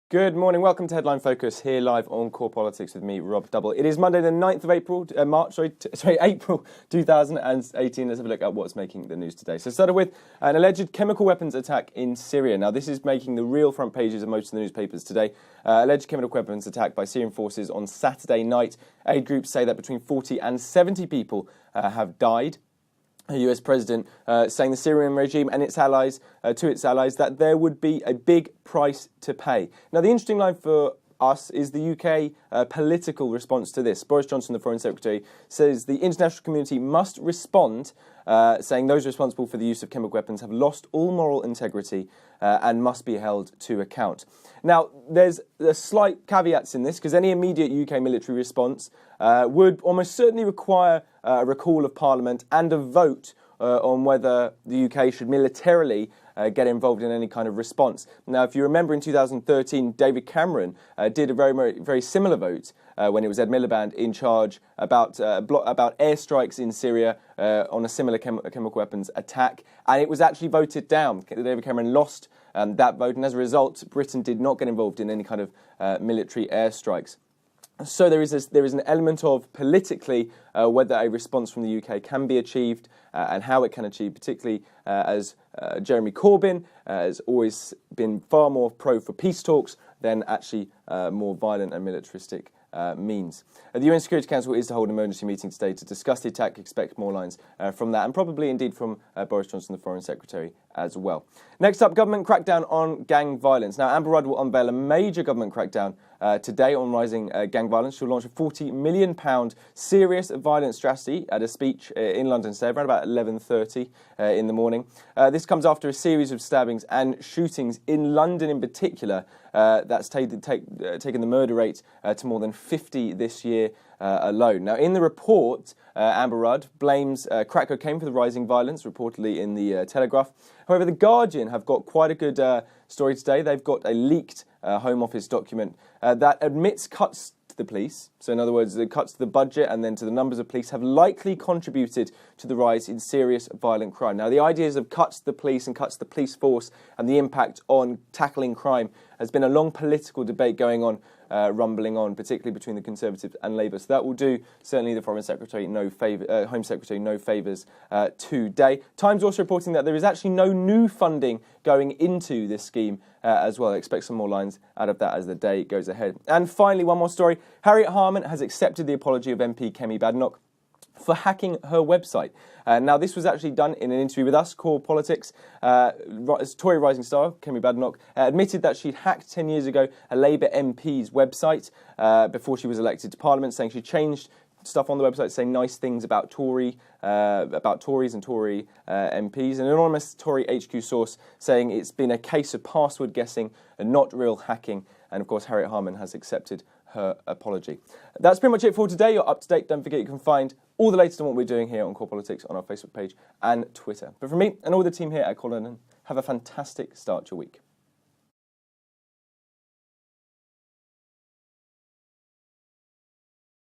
Good morning. Welcome to Headline Focus here live on Core Politics with me, Rob Double. It is Monday, the 9th of April, April 2018. Let's have a look at what's making the news today. So, started with an alleged chemical weapons attack in Syria. Now, this is making the real front pages of most of the newspapers today. Alleged chemical weapons attack by Syrian forces on Saturday night. Aid groups say that between 40 and 70 people have died. A US president saying the Syrian regime and its allies, that there would be a big price to pay. Now, the interesting line for us is the UK political response to this. Boris Johnson, the Foreign Secretary, says the international community must respond, saying those responsible for the use of chemical weapons have lost all moral integrity and must be held to account. Now, there's slight caveats in this, because any immediate UK military response would almost certainly require a recall of Parliament and a vote on whether the UK should militarily get involved in any kind of response. Now, if you remember in 2013, David Cameron did a very similar vote when it was Ed Miliband in charge about airstrikes in Syria on a similar chemical weapons attack, and it was actually voted down. David Cameron lost that vote, and as a result, Britain did not get involved in any kind of military airstrikes. So there is an element of politically whether a response from the UK can be achieved and how it can achieve, particularly as Jeremy Corbyn has always been far more pro for peace talks than actually more violent and militaristic means. The UN Security Council is to hold an emergency meeting today to discuss the attack. Expect more lines from that, and probably indeed from Boris Johnson, the Foreign Secretary, as well. Next up, government crackdown on gang violence. Now, Amber Rudd will unveil a major government crackdown today on rising gang violence. She'll launch a £40 million serious violence strategy at a speech in London today, around about 11:30 in the morning. This comes after a series of stabbings and shootings in London in particular. That's taken the murder rate to more than 50 this year alone. Now, in the report, Amber Rudd blames crack cocaine for the rising violence, reportedly in the Telegraph. However, The Guardian have got quite a good story today. They've got a leaked Home Office document that admits cuts to the police. So, in other words, the cuts to the budget and then to the numbers of police have likely contributed to the rise in serious violent crime. Now, the ideas of cuts to the police and cuts to the police force and the impact on tackling crime has been a long political debate going on, rumbling on, particularly between the Conservatives and Labour. So that will do certainly the Foreign Secretary Home Secretary no favours today. Times also reporting that there is actually no new funding going into this scheme as well. I expect some more lines out of that as the day goes ahead. And finally, one more story. Harriet Harman has accepted the apology of MP Kemi Badenoch for hacking her website. Now, this was actually done in an interview with us, Core Politics. Tory rising star, Kemi Badenoch, admitted that she'd hacked 10 years ago a Labour MP's website before she was elected to Parliament, saying she changed stuff on the website saying nice things about Tories and Tory MPs. An anonymous Tory HQ source saying it's been a case of password guessing and not real hacking. And, of course, Harriet Harman has accepted her apology. That's pretty much it for today. You're up to date. Don't forget you can find all the latest on what we're doing here on Core Politics on our Facebook page and Twitter. But from me and all the team here at Core London, have a fantastic start to your week.